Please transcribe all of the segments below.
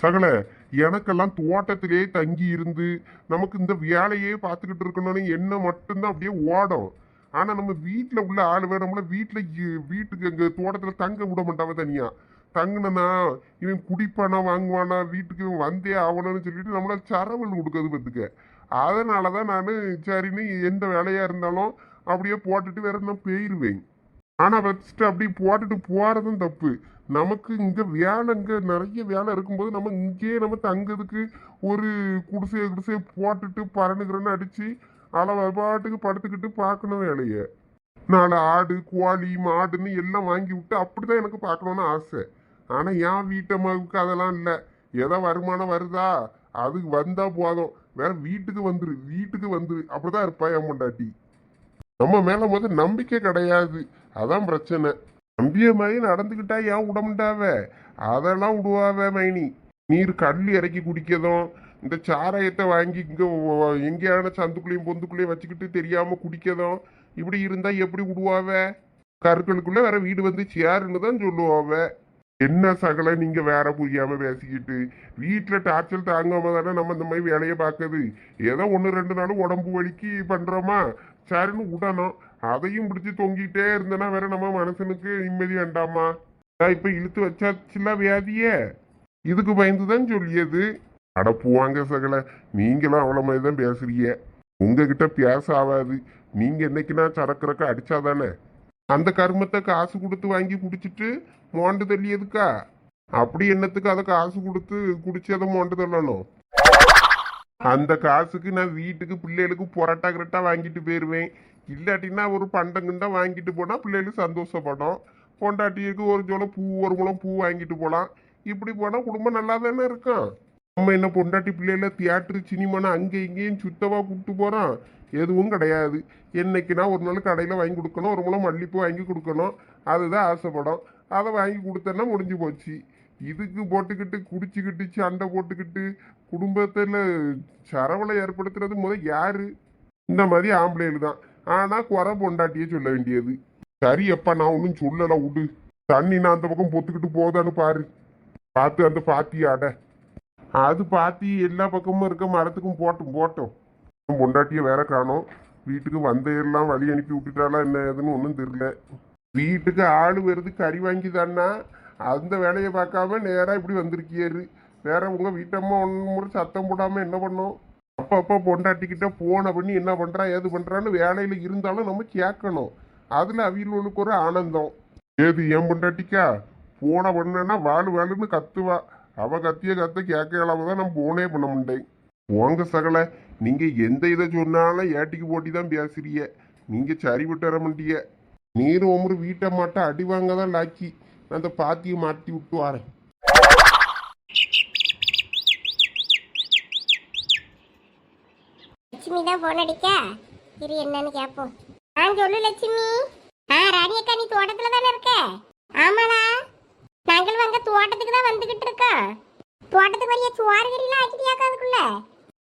சகல எனக்கெல்லாம் தோட்டத்திலே தங்கி இருந்து நமக்கு இந்த வேலையே பார்த்துக்கிட்டு இருக்கணும்னு என்ன மட்டும்தான் அப்படியே ஓடும். ஆனா நம்ம வீட்டுல உள்ள ஆளு நம்மள வீட்டுக்கு எங்க தோட்டத்துல தங்க விட மாட்டாவ தனியா. தங்குனா இவன் குடிப்பானா வாங்குவானா வீட்டுக்கு இவன் வந்தே ஆகணும்னு சொல்லிட்டு நம்மள சரவல் கொடுக்கறது பத்துக்க. அதனாலதான் நான் சரின்னு எந்த வேலையா இருந்தாலும் அப்படியே போட்டுட்டு வேற நான் போயிருவேன். ஆனா வச்சுட்டு அப்படி போட்டுட்டு போறதும் தப்பு. நமக்கு இங்க வேலை இங்க நிறைய வேலை இருக்கும்போது நம்ம இங்கேயே நம்ம தங்குறதுக்கு ஒரு குடிசைய போட்டுட்டு பரணுகிறன்னு அடிச்சு அளவு பாட்டுக்கு படுத்துக்கிட்டு பார்க்கணும் வேலைய. நாலு ஆடு கோழி மாடுன்னு எல்லாம் வாங்கி விட்டு அப்படிதான் எனக்கு பார்க்கணும்னு ஆசை. ஆனா என் வீட்டம்மாவுக்கு அதெல்லாம் இல்லை. ஏதோ வருமானம் வருதா அதுக்கு வந்தா போதும், வேற வீட்டுக்கு வந்துரு அப்படிதான் இருப்பா என் பொண்டாட்டி. நம்ம மேல நம்பிக்கை கிடையாது, அதான் பிரச்சனை. நம்பிய மாதிரி நடந்துக்கிட்டா ஏன் விடமுண்டாவ? அதெல்லாம் விடுவாவ மைனி. நீர் கல்லி இறக்கி குடிக்கதும் இந்த சாராயத்தை வாங்கி இங்க எங்கேயான சந்துக்குள்ளேயும் பொந்துக்குள்ளேயும் வச்சுக்கிட்டு தெரியாம குடிக்கதும் இப்படி இருந்தா எப்படி விடுவாவ? கருக்களுக்குள்ள வேற வீடு வந்து சேருன்னு தான் சொல்லுவாவ. என்ன சகல நீங்க வேற புரியாம பேசிக்கிட்டு வீட்டுல டார்ச்சல் தாங்காம தானே நம்ம இந்த மாதிரி வேலையை பார்க்குது. ஏதோ ஒன்று ரெண்டு நாள் உடம்பு வலிக்கு பண்றோமா சரின்னு விடணும். அதையும் பிடிச்சி தொங்கிட்டே இருந்தனா வேற நம்ம மனசனுக்கு நிம்மதி வேண்டாமா? இப்ப இழுத்து வச்சாச்சுல வியாதிய, இதுக்கு பயந்துதான் சொல்லியது. அடப்புவாங்க சகல, நீங்களும் அவ்வளவு மாதிரி தான் பேசுறீங்க. உங்ககிட்ட பேச ஆகாது. நீங்க என்னைக்குன்னா சரக்குறக்க அடிச்சாதானே அந்த கருமத்தை காசு கொடுத்து வாங்கி குடிச்சிட்டு மோண்டு தள்ளியதுக்கா? அப்படி என்னத்துக்கு அதை காசு கொடுத்து குடிச்சு அதை மோண்டு தள்ளணும்? அந்த காசுக்கு நான் வீட்டுக்கு பிள்ளைகளுக்கு பொரோட்டா கிரட்டா வாங்கிட்டு போயிருவேன். இல்லாட்டின்னா ஒரு பண்டங்குண்டா வாங்கிட்டு போனா பிள்ளைகளுக்கு சந்தோஷப்படும். பொண்டாட்டிக்கு ஒரு ஜோளம் பூ ஒரு முளம் பூ வாங்கிட்டு போலாம். இப்படி போனா குடும்பம் நல்லா தானே இருக்கும். நம்ம என்ன பொண்டாட்டி பிள்ளைகள தியேட்டரு சினிமானா அங்கே இங்கேயும் சுத்தவா கூப்பிட்டு போறோம்? எதுவும் கிடையாது. என்னைக்குன்னா ஒரு நாள் கடையில் வாங்கி கொடுக்கணும், ஒரு முளம் மல்லிப்பூ வாங்கி கொடுக்கணும், அதுதான் ஆசைப்படும். அதை வாங்கி கொடுத்தேன்னா முடிஞ்சு போச்சு. இதுக்கு போட்டுக்கிட்டு குடிச்சுக்கிட்டு சண்டை போட்டுக்கிட்டு குடும்பத்தில் சரவலை ஏற்படுத்துறது யாரு? இந்த மாதிரி ஆம்பளைகள் தான். ஆனா குறை பொண்டாட்டியே சொல்ல வேண்டியது. சரி எப்பா நான் ஒன்றும் சொல்லல விடு. தண்ணி நான் அந்த பக்கம் பொத்துக்கிட்டு போதான்னு பாரு. பார்த்து அந்த பாத்தியாட அது பாத்தி எல்லா பக்கமும் இருக்க மரத்துக்கும் போட்டும் போட்டோம். பொண்டாட்டிய வேற காணோம். வீட்டுக்கு வந்தையெல்லாம் வழி அனுப்பி விட்டுட்டாலா என்ன ஏதுன்னு ஒன்றும் தெரியல. வீட்டுக்கு ஆள் வருது கறி வாங்கி தானா அந்த வேலையை பார்க்காம நேராக இப்படி வந்திருக்கியாரு. வேற உங்க வீட்டம்மா ஒன்று முறை சத்தம் போடாம என்ன பண்ணோம்? அப்பா பொண்டாட்டிக்கிட்ட போன பண்ணி என்ன பண்றா ஏது பண்றான்னு வேலையில இருந்தாலும் நம்ம கேட்கணும். அதுல அவியலுக்கு ஒரு ஆனந்தம். ஏது என் பொண்டாட்டிக்கா போன பண்ணா வாழுன்னு கத்துவா. அவ கத்திய கத்த கேட்க அளவுதான் நம்ம போனே பண்ண முடியேன். உங்க சகல நீங்க எந்த இதை சொன்னாலும் ஏட்டிக்கு போட்டி தான் பேசுறிய. நீங்க சரி விட்டு வர மாட்டிய. நீர் ஒவ்வொரு வீட்டை மாட்ட அடி வாங்க தான் லாக்கி. நான் அந்த பாத்தியை மாட்டி விட்டு வரேன். லட்சுமி தான் போன் அடிக்கா. சரி என்னன்னு கேட்போம். சொல்லு லட்சுமி. ராணி அக்கா நீ தோட்டத்துல தானே இருக்க? ஆமாடா, நாங்கள் அங்க தோட்டத்துக்கு தான் வந்துகிட்டு இருக்கோம். தோட்டத்துக்கு வரைய சோறு கறிலாம் ஆக்கிட்டியாக்கா அதுக்குள்ள?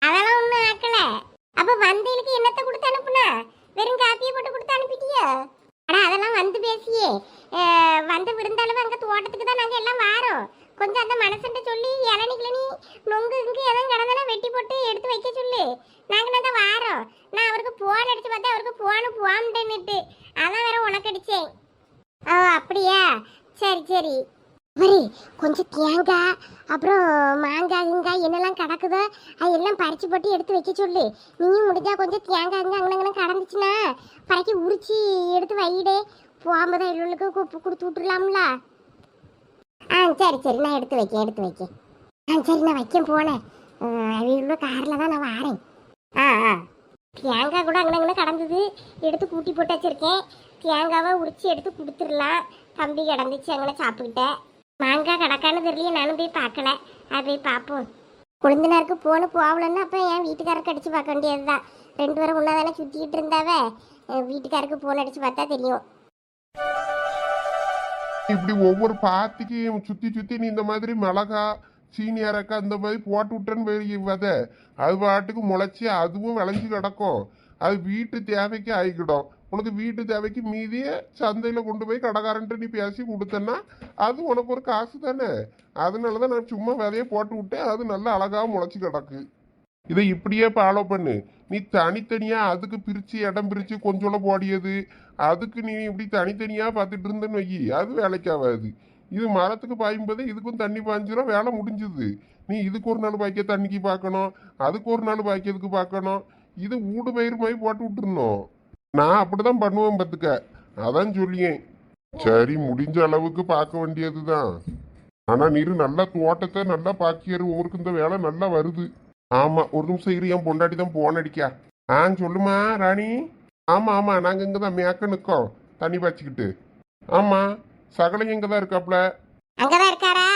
அதெல்லாம் ஒன்றும் ஆக்கல. அப்ப வந்தீங்களுக்கு என்னத்தை கொடுத்து அனுப்புனா? வெறும் காப்பியை போட்டு கொடுத்து அனுப்பிட்டியா? ஆனா அதெல்லாம் வந்து பேசியே வந்து விருந்தாலும் அங்க தோட்டத்துக்கு தான் நாங்க எல்லாம் வாரோம். கொஞ்சம் அந்த மனசுட்டு சொல்லி இளநி கிளனி நொங்கு இங்கு எதுவும் கிடந்தாலும் வெட்டி போட்டு எடுத்து வைக்க சொல்லு. நாங்க தான் வாரோம். நான் அவருக்கு போன் அடிச்சு பார்த்தேன், அவருக்கு போனு போம்னுட்டு அதான் வேற உனக்கு அடிச்சேன். ஓ அப்படியா, சரி சரி. சரி கொஞ்சம் தேங்காய் அப்புறம் மாங்காய் என்னெல்லாம் கிடக்குதோ அதெல்லாம் பறிச்சு போட்டு எடுத்து வைக்க சொல்லு. நீயும் முடிஞ்சா கொஞ்சம் தேங்காய் அங்கே கடந்துச்சுன்னா பறக்கி உரிச்சு எடுத்து வையிடே. போகும்போது எள்ளுக்கு கொடுத்து விட்டுருலாம்ல. சரி சரி நான் எடுத்து வைக்க. சரி நான் வைக்க போனேன். இவ்வளோ காரில் தான் நான் வாரேன். தேங்காய் கூட அங்கே கடந்தது எடுத்து கூட்டி போட்டு வச்சிருக்கேன். தேங்காவை உரிச்சு எடுத்து கொடுத்துடலாம். தம்பி கிடந்துச்சு அங்கே சாப்பிட்டுக்கிட்டேன். மாங்காய் கிடக்கான்னு தெரியல, நானும் போய் பார்க்கல. அது போய் பார்ப்போம். குழந்தைனாருக்கு போன போகலன்னு அப்போ என் வீட்டுக்காரருக்கு அடித்து பார்க்க வேண்டியது தான். 2 பேரும் ஒன்றா தானே சுற்றிக்கிட்டு இருந்தாவே. வீட்டுக்காருக்கு போன் அடித்து பார்த்தா தெரியும். இப்படி ஒவ்வொரு பாத்திக்கும் சுத்தி நீ இந்த மாதிரி மிளகா சீனி அரக்கா இந்த மாதிரி போட்டு விட்டேன்னு வித அது பாட்டுக்கு முளைச்சி அதுவும் விளைஞ்சி கிடக்கும். அது வீட்டு தேவைக்கு ஆகிக்கிடும். உனக்கு வீட்டு தேவைக்கு மீதியே சந்தையில கொண்டு போய் கடைக்காரன்ட்டு நீ பேசி கொடுத்தன்னா அது உனக்கு ஒரு காசு தானே. அதனாலதான் நான் சும்மா விதைய போட்டு விட்டேன், அது நல்லா அழகா முளைச்சு கிடக்கு. இதை இப்படியே ஃபாலோ பண்ணு. நீ தனித்தனியா அதுக்கு பிரிச்சு இடம் பிரிச்சு கொஞ்சம் போடியது, அதுக்கு நீ இப்படி தனித்தனியா பார்த்துட்டு இருந்தேன்னு வை, அது வேலைக்கு ஆகாது. இது மரத்துக்கு பாயும்போது இதுக்கும் தண்ணி பாய்ஞ்சிரும், வேலை முடிஞ்சுது. நீ இதுக்கு ஒரு நாள் பாய்க்க தண்ணிக்கு பார்க்கணும், அதுக்கு ஒரு நாள் பாய்க்கிறதுக்கு பார்க்கணும். இது ஊடு பயிர் மாதிரி போட்டு விட்டுருணும். நான் அப்படிதான் பண்ணுவேன் பார்த்துக்க. அதான் சொல்லியேன். சரி, முடிஞ்ச அளவுக்கு பார்க்க வேண்டியதுதான். ஆனா நீரு நல்லா தோட்டத்தை நல்லா பாக்கியாரு, ஊருக்கு இந்த வேலை நல்லா வருது. ஆமா, ஒரு நிமிஷம் இரு, என் பொண்டாட்டி தான் போன் அடிக்கா. சொல்லுமா ராணி. ஆமா ஆமா, நாங்க இங்கதான் மேக்க நிக்கோம் தண்ணி பாய்ச்சிக்கிட்டு. ஆமா, சகலம் இங்கதான் இருக்காப்ல. அங்கதான் இருக்காரா?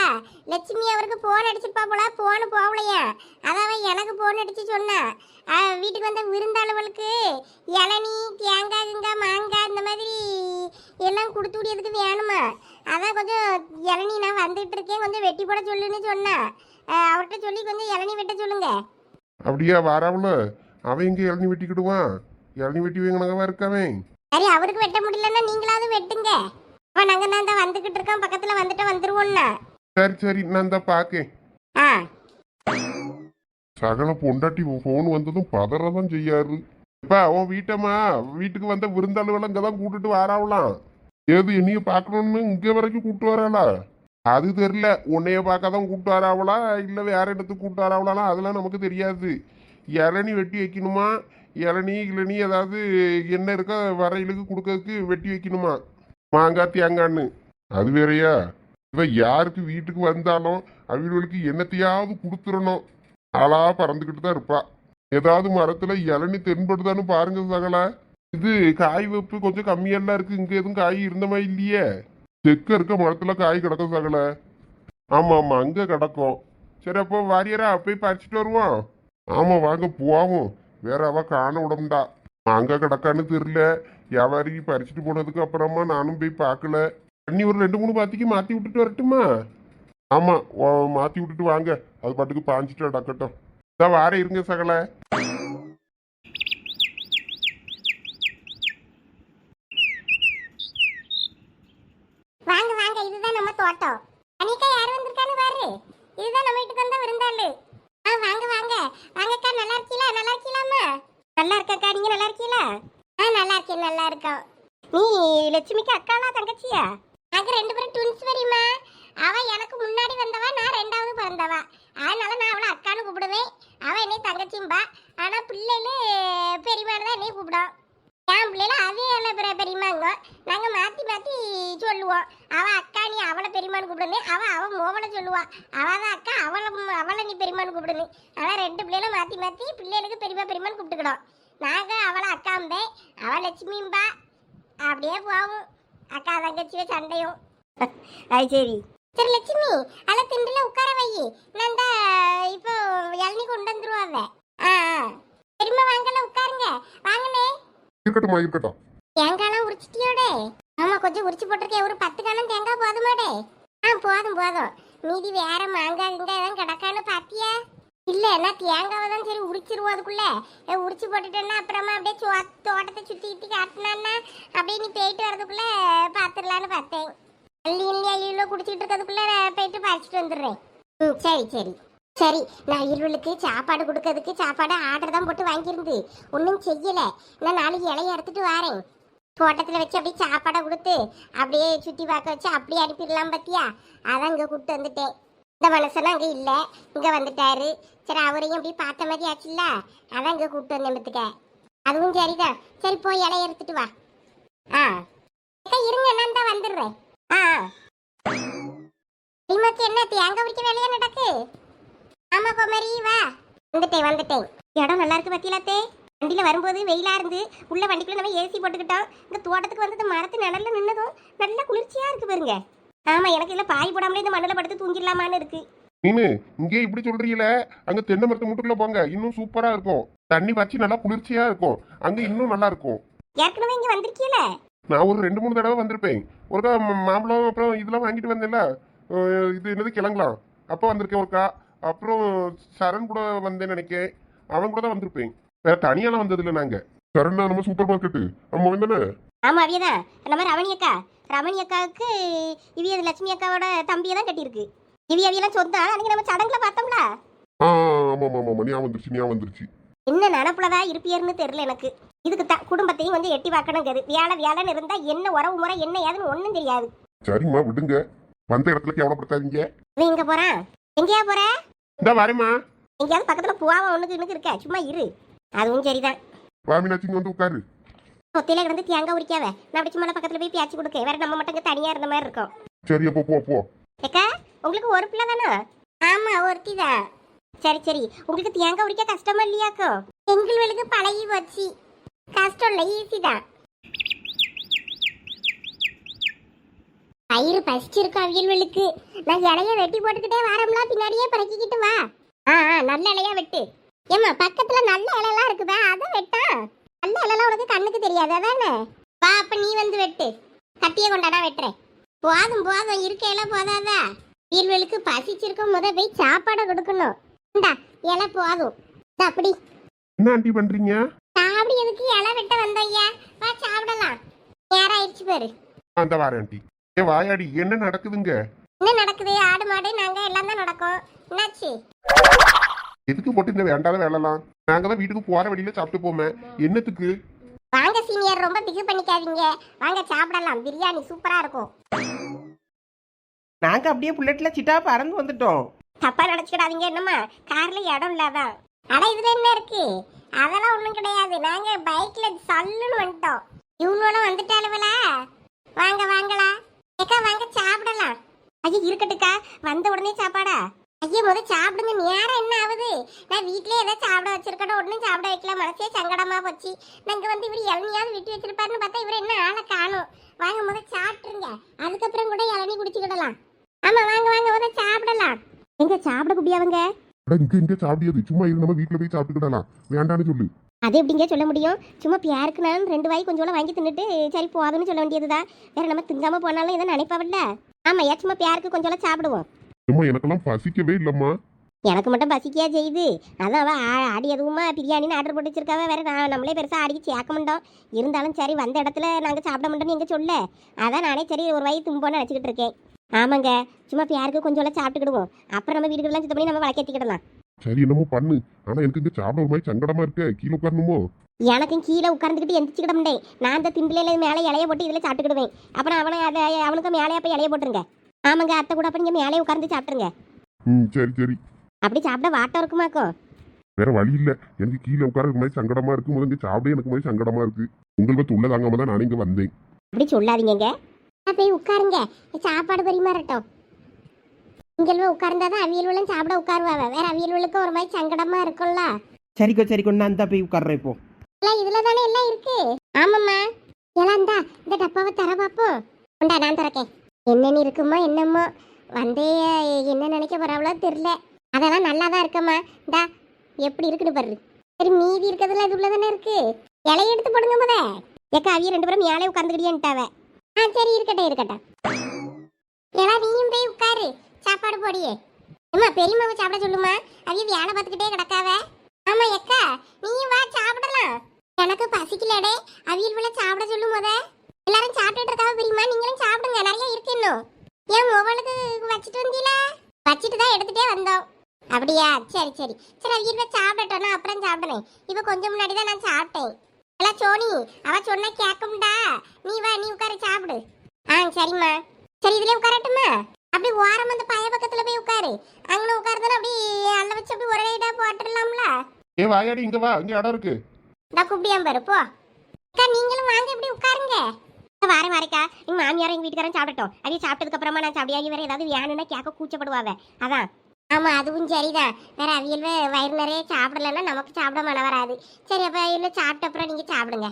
லட்சுமி அவருக்கு போன் அடிச்சிருப்பா போல, போன் போகலையா? அதான் எனக்கு போன் அடிச்சு சொன்னா வீட்டுக்கு வந்த விருந்தாளவளுக்கு இளநீ தேங்காய் கிங்காய் மாங்காய் இந்த மாதிரி எல்லாம் கொடுத்து விடியதுக்கு வேணுமா. அதான் கொஞ்சம் இளநீ நான் வந்துட்டு இருக்கேன், கொஞ்சம் வெட்டி போட சொல்லுன்னு சொன்னா. அவர்கிட்ட சொல்லி கொஞ்சம் இளநீ வெட்ட சொல்லுங்க. அப்படியா? வாராவுல அவன் இங்க இளநீ வெட்டிக்கிடுவான். இளநீ வெட்டி வைங்கனவா இருக்கவன். சரி, அவருக்கு வெட்ட முடியலன்னா நீங்களாவது வெட்டுங்க. அவன் நாங்க தான் வந்துகிட்டு இருக்கோம், பக்கத்துல வந்துட்டு வந்துருவோம்னா. சரி சரி, நான் தான் பாக்கேன். சகல பொண்டாட்டி போன் வந்ததும் பதறதான் செய்யாரு. இப்ப அவன் வீட்டம்மா வீட்டுக்கு வந்த விருந்தாளுகள் அங்கதான் கூட்டிட்டு வாராவலாம். ஏது என்னைய பாக்கணும்னு இங்க வரைக்கும் கூப்பிட்டு வராளா? அது தெரியல. உன்னைய பார்க்காதான் கூப்பிட்டு வராவளா இல்ல வேற இடத்துக்கு கூப்பிட்டு வராவளா, அதெல்லாம் நமக்கு தெரியாது. இளநீ வெட்டி வைக்கணுமா, இளநீ இளநீ ஏதாவது என்ன இருக்க வரையிலுக்கு கொடுக்கறதுக்கு வெட்டி வைக்கணுமா, மாங்காய் தேங்கான்னு. அது வேறையா? இவ யாருக்கு வீட்டுக்கு வந்தாலும் அவங்களுக்கு என்னத்தையாவது கொடுத்துடணும். ஆளா பறந்துகிட்டு தான் இருப்பா. ஏதாவது மரத்துல இளநீ தென்படுதான்னு பாருங்க சகல. இது காய் வைப்பு கொஞ்சம் கம்மியெல்லாம் இருக்கு, இங்க எதுவும் காய் இருந்த மாதிரி இல்லையே. தெக்க இருக்க மரத்துல காய் கிடக்கும் சகல. ஆமா ஆமா, அங்க கிடக்கும். சரி, அப்போ வாரியரா போய் பறிச்சுட்டு வருவோம். ஆமா வாங்க போவோம். வேற அவ காண விடம்டா. அங்க கிடக்கான்னு தெரியல. வியாபாரி பறிச்சுட்டு போனதுக்கு அப்புறமா நானும் போய் பார்க்கல. தண்ணி ஒரு 2-3 பாத்திக்கு மாத்தி விட்டுட்டு வரட்டுமா? ஆமா, மாத்தி விட்டுட்டு வாங்க. அது பாட்டுக்கு பாஞ்சிட்டு டக்கட்டும். இதான் வார இருங்க சகல. வாங்க வாங்க, இதுதான் நம்ம தோட்டம். அனிகா யார் வந்திருக்கான்னு பாரு. இதுதான் நம்ம வீட்டுக்கு வந்த விருந்தாளு. வாங்க வாங்க வாங்கக்கா, நல்லா இருக்கீங்களா? நல்லா இருக்கீங்களாம்மா? நல்லா இருக்கக்கா, நீங்க நல்லா இருக்கீங்களா? நல்லா இருக்கேன், நல்லா இருக்கோம். நீ லட்சுமிக்கு அக்காளா தங்கச்சியா? நாங்க 2 பேரும் ட்வின்ஸ் வரிமா. அவ எனக்கு முன்னாடி வந்தவா, நான் 2வது பிறந்தவா. அதனால நான் அவளை அக்கான்னு கூப்பிடுவேன், அவ என்னை தங்கச்சிம்பா. ஆனா பிள்ளைகளு பெரியமானு தான் என்னை கூப்பிடும். என் பிள்ளைல அதே என்ன பெரியமாங்க. நாங்க மாத்தி மாத்தி சொல்லுவோம். அவ அக்கா, நீ அவளை பெரியமானு கூப்பிடுனே. அவ மோவலை சொல்லுவா. அவதான் அக்கா, அவளை நீ பெரியமானு கூப்பிடுனே. ஆனா 2 பிள்ளைகளும் மாத்தி மாத்தி பிள்ளைகளுக்கு பெரியமானு கூப்பிட்டுக்கிடும். நாங்க அவளை அக்காம்பே, அவ லட்சுமிம்பா. அப்படியே போவோம், அக்கா தங்கச்சியோ சண்டையும். அது சரி சரி லட்சுமி, அல்ல திண்டுல உட்கார வை. நான் இப்போ இளநீ கொண்டு வந்துருவாங்க. பெருமை வாங்கல, உட்காருங்க. வாங்கனே. இருக்கட்டுமா, இருக்கட்டும். தேங்காய்லாம் உரிச்சிட்டியோட? ஆமா, கொஞ்சம் உரிச்சு போட்டிருக்கேன். ஒரு 10 காலம் தேங்காய் போதுமாடே? போதும் போதும். மீதி வேற மாங்காய் கிங்காய் எதாவது கிடக்கான்னு பாத்தியா? இல்ல, நான் தேங்காவை தான் சரி உரிச்சிருவோம். அதுக்குள்ள உரிச்சு போட்டுட்டேன்னா அப்புறமா அப்படியே தோட்டத்தை சுத்தி சுத்தி காட்டினான்னா அப்படியே நீ போயிட்டு வரதுக்குள்ள பாத்துடலான்னு பார்த்தேன். அள்ளி குடிச்சிட்டு இருக்கிறதுக்குள்ள போயிட்டு பறிச்சுட்டு வந்துடுறேன். சரி சரி சரி. நான் இருவளுக்கு சாப்பாடு கொடுக்கறதுக்கு சாப்பாடு ஆர்டர் தான் போட்டு வாங்கியிருந்து ஒன்றும் செய்யலை. நான் நாளைக்கு இலைய எடுத்துட்டு வரேன். தோட்டத்தில் வச்சு அப்படியே சாப்பாடை கொடுத்து அப்படியே சுற்றி பார்க்க வச்சு அப்படியே அனுப்பிடலாம் பத்தியா? அதான் இங்கே கூப்பிட்டு வந்துட்டேன். இந்த மனுஷனும் அங்கே இல்லை, இங்கே வந்துட்டாரு. சரி, அவரையும் அப்படி பார்த்த மாதிரி ஆச்சுல்ல, அதான் இங்கே கூப்பிட்டு வந்தேன் பத்துக்க. அதுவும் சரிதான். சரி, போய் இலைய எடுத்துட்டு வா. இருங்க, நான் தான் வந்துடுறேன். இம்மாக்கு என்ன தேங்காய் உரிக்க வேலையா நடக்கு? ஆமா குமரி, வா. வந்துட்டேன். இடம் நல்லா இருக்கு பத்தியிலாத்தே. வண்டியில வரும்போது வெயிலா இருந்து உள்ள வண்டிக்குள்ள நம்ம ஏசி போட்டுக்கிட்டோம். இந்த தோட்டத்துக்கு வந்து மரத்து நிழல்ல நின்னதும் நல்லா குளிர்ச்சியா இருக்கு பாருங்க. ஆமா, எனக்கு இல்ல பாய் போடாமலே இந்த மண்ணில் படுத்து தூங்கிடலாமான்னு இருக்கு. நீனு இங்கே இப்படி சொல்றீல, அங்க தென்னை மரத்து முட்டுக்குள்ள போங்க, இன்னும் சூப்பரா இருக்கும். தண்ணி வச்சு நல்லா குளிர்ச்சியா இருக்கும், அங்க இன்னும் நல்லா இருக்கும். ஏற்கனவே இங்க வந்திருக்கீல? நான் ஒரு 2-3 தடவை வந்திருப்பேன். ஒருக்கா மாம்பழம் அப்புறம் இதெல்லாம் வாங்கிட்டு வந்தேன்ல, இது என்னது கிழங்கலாம், அப்போ வந்திருக்கேன் ஒருக்கா. அப்புறம் சரண் கூட வந்தேன்னு நினைக்கேன், அவன் கூட தான் வந்திருப்பேன். வேற தனியாலாம் வந்ததில்லை நாங்க. சரணா நம்ம சூப்பர் மார்க்கெட்டு நம்ம தானே? ஆமா அவியதான் நம்ம ரமணி அக்கா. ரமணி அக்காவுக்கு இவிய லட்சுமி அக்காவோட தம்பியை தான் கட்டியிருக்கு. அவியெல்லாம் சொந்தம். அன்னைக்கு நம்ம சடங்குல பார்த்தோம்ல. ஆமா ஆமா ஆமா ஞாபகம் வந்துருச்சு. என்ன நினப்புலதான் இருப்பியர்னு தெரியல எனக்கு. இதுக்கு தான் குடும்பத்தையும் வந்து எட்டி பார்க்கணுங்கிறது. வியாழன்னு இருந்தா என்ன உறவு முறை என்ன ஏதுன்னு ஒன்றும் தெரியாது. சரிம்மா விடுங்க, வந்த இடத்துல கேவலப்படுத்தாதீங்க. இவன் எங்க போறான்? எங்கேயா போற? இந்த வரேம்மா. எங்கேயாவது பக்கத்துல புவாவா ஒண்ணுக்கு இன்னுக்கு இருக்க? சும்மா இரு. அதுவும் சரிதான். வாமினாச்சிங்க வந்து உட்காரு. ஒத்தையில கிடந்து தேங்காய் உரிக்காவ. நான் அப்படி சும்மா பக்கத்துல போய் பேச்சு கொடுக்க. வேற நம்ம மட்டும் தனியா இருந்த மாதிரி இருக்கும். சரி அப்போ போ போ. ஏக்கா உங்களுக்கு ஒரு பிள்ளை தானே? ஆமா ஒருத்தி தான். சரி சரி, உங்களுக்கு தேங்காய் உரிக்க கஷ்டமா இல்லையாக்கோ? எங்களுக்கு பழகி போச்சு. கஷ்டம் இல்லை, ஈஸி தான். பயிறு பசிச்சிருக்கும் அவியல்களுக்கு. நான் இலைய வெட்டி போட்டுக்கிட்டே வரம்ல, பின்னாடியே பறக்கிக்கிட்டு வா. நல்ல இலையா வெட்டு. ஏம்மா பக்கத்துல நல்ல இலையெல்லாம் இருக்குதா? அதை வெட்டா. நல்ல இலையெல்லாம் உனக்கு கண்ணுக்கு தெரியாது அதானே? வா அப்ப நீ வந்து வெட்டு. கட்டிய கொண்டாடா வெட்டுறேன். போதும் போதும், இருக்கையில போதாதா? அவியல்களுக்கு பசிச்சிருக்கும் போத போய் சாப்பாடை கொடுக்கணும். இந்தா இலை போதும். அப்படி என்ன ஆண்டி பண்றீங்க? சாப்பிடு. எதுக்கு இலை வெட்ட வந்தையா? வா சாப்பிடலாம். நேரம் ஆயிடுச்சு பாரு. அந்த வாரேன் ஆண்டி. ஏ வாயாடி, என்ன நடக்குதுங்க? என்ன நடக்குது? ஆடு மாடு நாங்க எல்லாம் தான் நடக்கும். என்னாச்சு? எதுக்கு போட்டு இந்த வேண்டாத வேலைலாம்? நாங்க தான் வீட்டுக்கு போற வழியில சாப்பிட்டு போமே. என்னத்துக்கு? வாங்க சீனியர், ரொம்ப பிகு பண்ணிக்காதீங்க. வாங்க சாப்பிடலாம். பிரியாணி சூப்பரா இருக்கும். நாங்க அப்படியே புல்லட்ல சிட்டா பறந்து வந்துட்டோம். தப்பா நினைச்சுக்கிடாதீங்க. என்னம்மா கார்ல இடம் இல்லாதான்? அட இதுல என்ன இருக்கு? அதெல்லாம் ஒண்ணும் கிடையாது. நாங்க பைக்ல சல்லுன்னு வந்துட்டோம். இவங்களும் வந்துட்டாளுவலா? வாங்க வாங்களா. ஏக்கா வாங்க சாப்பிடலாம். ஐயா இருக்கட்டுக்கா, வந்த உடனே சாப்பாடா? ஐயா முத சாப்பிடுங்க. நேரம் என்ன ஆகுது? நான் வீட்லயே ஏதாவது சாப்பிட வச்சிருக்கணும், ஒன்றும் சாப்பிட வைக்கல. மனசே சங்கடமா போச்சு. நாங்க வந்து இவர் இளநியாவது விட்டு வச்சிருப்பாருன்னு பார்த்தா இவர் என்ன ஆளை காணும். வாங்க முத சாப்பிட்டுருங்க, அதுக்கப்புறம் கூட இளநீ குடிச்சுக்கிடலாம். ஆமா வாங்க வாங்க முத சாப்பிடலாம். எங்க சாப்பிட குடியாவங்க? இங்க சாப்பிடியது சும்மா இரு, நம்ம வீட்டுல போய் சாப்பிட்டுக்கிடலாம். வேண்டான்னு சொல்லு. அது எப்படிங்க சொல்ல முடியும்? சும்மா பியாருக்கு நான் 2 வாய் கொஞ்சம் வாங்கி தின்னுட்டு சரி போதும்னு சொல்ல வேண்டியதுதான். வேற நம்ம திங்காம போனாலும் இதை நினைப்பாவில்ல. ஆமா ஏன் சும்மா பியாருக்கு கொஞ்சம் சாப்பிடுவோம். அம்மா எனக்கெல்லாம் பசிக்கவே இல்லம்மா. எனக்கு மட்டும் பசிக்கையா செய்யுது? அதான் அவ ஆடி எதுவுமா பிரியாணின்னு ஆர்டர் போட்டு வச்சிருக்காவ. வேற நம்மளே பெருசாக ஆடிக்கு சேர்க்க மாட்டோம். இருந்தாலும் சரி வந்த இடத்துல நாங்கள் சாப்பிட மாட்டோம்னு எங்க சொல்ல. அதான் நானே சரி ஒரு வாய் தும்போன்னு நினச்சிக்கிட்டு இருக்கேன். ஆமாங்க, சும்மா பியாருக்கு கொஞ்சம் சாப்பிட்டுக்கிடுவோம். அப்புறம் நம்ம வீட்டுக்கெல்லாம் சுத்தம் பண்ணி நம்ம வளர்க்கேற்றிக்கிடலாம். சரி என்னமோ பண்ணு. ஆனா எனக்கு இங்க சாப்பிட ஒரு மாதிரி சங்கடமா இருக்க. கீழே உட்காரணுமோ? எனக்கும் கீழே உட்கார்ந்துக்கிட்டு எந்திரிச்சுக்கிட முடியும். நான் இந்த திண்டில மேலே இலைய போட்டு இதில் சாப்பிட்டுக்கிடுவேன். அப்புறம் அவனுக்கு மேலேயே போய் இலைய போட்டுருங்க. ஆமாங்க அத்தை கூட அப்ப நீங்க மேலே உட்கார்ந்து சாப்பிட்டுருங்க. சரி சரி. அப்படி சாப்பிட வாட்டம் இருக்குமாக்கும்? வேற வழி இல்ல. எனக்கு கீழே உட்கார மாதிரி சங்கடமா இருக்கு. முதல்ல சாப்பிட எனக்கு மாதிரி சங்கடமா இருக்கு. உங்களுக்கு உள்ள தாங்காம தான் நானே இங்க வந்தேன். அப்படி சொல்லாதீங்க. போய் உட்காருங்க, சாப்பாடு பரிமாறட்டும். இங்கே உட்கார்ந்தாதான் அவியல்வெல்லாம் சாப்பிட உட்காருவாங்க. வேற அவியல்வெளுக்கு ஒரு மாதிரி சங்கடமா இருக்கும்ல. சரிக்கோ நான் அந்த போய் உட்கார்றேன். இப்போ இதுல தானே எல்லாம் இருக்கு. ஆமாம்மா எல்லாம் இந்தா இந்த டப்பாவை தர பாப்போம். உண்டா நான் திறக்கேன். என்னென்னு இருக்குமோ என்னமோ வந்தே என்ன நினைக்க போறாவளோ தெரியல. அதெல்லாம் நல்லா தான் இருக்கம்மா. இந்தா எப்படி இருக்குன்னு பாரு. சரி மீதி இருக்கிறதுல இது உள்ள தானே இருக்கு. இலைய எடுத்து போடுங்க முத. ஏக்கா அவிய 2 பேரும் மேலே உட்காந்துக்கிட்டியான்ட்டாவ. சரி இருக்கட்டும். எல்லாம் நீயும் போய் உட்காரு, சாப்பாடு போடியே. அம்மா பெரியம்மாவை சாப்பிட சொல்லுமா, அவிய வேலை பார்த்துக்கிட்டே கிடக்காவ. ஆமா எக்கா நீயும் வா சாப்பிடலாம். எனக்கு பசிக்கலடே, அவியல் சாப்பிட சொல்லும் போத. எல்லாரும் சாப்பிட்டுட்டு இருக்காவ பெரியம்மா, நீங்களும் சாப்பிடுங்க, நிறைய இருக்கு இன்னும். ஏன் மொபைலுக்கு வச்சுட்டு வந்தீங்களா? வச்சுட்டு தான் எடுத்துட்டே வந்தோம். அப்படியா? சரி அவியல் சாப்பிடட்டோம், நான் அப்புறம் சாப்பிடுறேன். இப்போ கொஞ்சம் முன்னாடி தான் நான் சாப்பிட்டேன். எல்லாம் சோனி அவ சொன்னா கேட்கும்டா. நீ வா, நீ உட்காரு சாப்பிடு. சரிம்மா. சரி இதுல உட்காரட்டுமா? அப்படி ஓரம் அந்த பய பக்கத்துல போய் உட்காரு. அங்கே உட்காருதானே அப்படி அல்ல வச்சு அப்படி ஒரே இடா போட்டுடலாம்ல. ஏ வாயாடி இங்க வா, இங்க இடம் இருக்கு. நான் கூப்பிடியாம பாரு போ. அக்கா நீங்களும் வாங்க இப்படி உட்காருங்க. வாரேக்கா. எங்க மாமியாரும் எங்க வீட்டுக்காரன் சாப்பிட்டோம். அதையும் சாப்பிட்டதுக்கு அப்புறமா நான் சாப்பிடியாகி வேற ஏதாவது வேணும்னா கேட்க கூச்சப்படுவாங்க. அதான். ஆமா அதுவும் சரிதான். வேற அவியல் வயிறு நிறைய சாப்பிடலன்னா நமக்கு சாப்பிட மன வராது. சரி அப்ப இன்னும் சாப்பிட்ட அப்புறம் நீங்க சாப்பிடுங்க.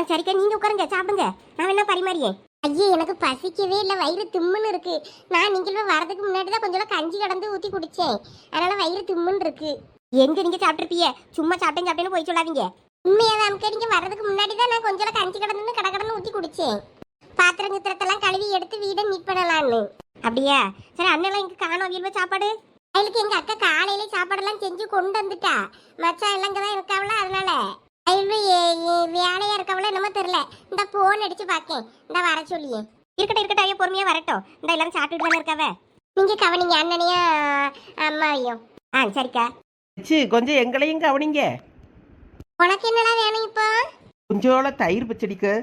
சரிக்கா நீங்க உட்காருங்க சாப்பிடுங்க. நான் என்ன பரிமாறியே. ஐயே எனக்கு பசிக்கவே இல்லை, வயிறு திம்முன்னு இருக்கு. நான் நீங்களும் வரதுக்கு முன்னாடி தான் கொஞ்சம் கஞ்சி கடந்து ஊற்றி குடிச்சேன். அதனால வயிறு திம்முன்னு இருக்கு. எங்க நீங்க சாப்பிட்டுருப்பீங்க? சும்மா சாப்பிட்டேன்னு போய் சொல்லாதீங்க. உண்மையாதான் அமுக்க, நீங்க வர்றதுக்கு முன்னாடி தான் நான் கொஞ்சம் கஞ்சி கடந்து கடன்னு ஊற்றி குடிச்சேன். பாத்திரம் சித்திரத்தெல்லாம் கழுவி எடுத்து வீடை நீட் பண்ணலான்னு. அப்படியா? சரி அண்ணெல்லாம் இங்க காணும் அவியல் சாப்பாடு. அவளுக்கு எங்க அக்கா காலையில சாப்பாடெல்லாம் செஞ்சு கொண்டு வந்துட்டா. மச்சான் எல்லாம் இங்கதான் இருக்காவல, அதனால வேலையா இருக்கவளோ என்னமோ தெரியல. இந்த போன் அடிச்சு பாக்கேன். இந்த வர சொல்லியே. இருக்கட்டும் ஐயா, பொறுமையா வரட்டும். இந்த எல்லாரும் சாப்பிட்டுட்டு தானே இருக்காவ. நீங்க கவனிங்க அண்ணனையும் அம்மாவையும். சரிக்கா. சி கொஞ்சம் எங்களையும் கவனிங்க. உனக்கு என்னடா வேணும் இப்போ? கொஞ்சோள தயிர் பச்சடிக்கு.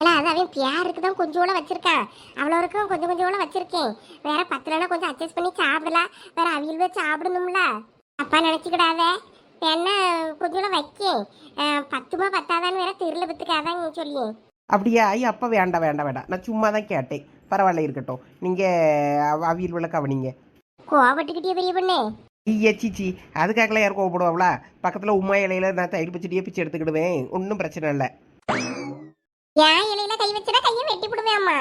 இல்ல அது அவன் பேருக்கு தான் கொஞ்சோட வச்சிருக்கான். அவ்வளோருக்கும் கொஞ்சம் கொஞ்சோட வச்சிருக்கேன். வேற 10 கொஞ்சம் அட்ஜஸ்ட் பண்ணி சாப்பிடலாம். வேற அவியல்வே சாப்பிடணும்ல. அப்பா நினைச்சுக்கிடாத. என்ன கொஞ்சோட வைக்கேன். 10 பத்தாதான்னு வேற தெருல பத்துக்காதான் சொல்லி. அப்படியா ஐயா, அப்போ வேண்டாம் வேண்டாம் வேண்டாம், நான் சும்மா தான் கேட்டேன். பரவாயில்ல இருக்கட்டும், நீங்கள் அவியல் விளக்க கவனிங்க. கோவப்பட்டுக்கிட்டே பெரிய பொண்ணு. ஐயா சீச்சி, அதுக்காகலாம் யாரும் கோவப்படுவாங்களா? பக்கத்தில் உமா இலையில நான் தயிர் பச்சடியே பிச்சு எடுத்துக்கிடுவேன், ஒன்றும் பிரச்சனை இல்லை. என் இலையில கை வச்சுனா கையை வெட்டி போடுவேன் அம்மா.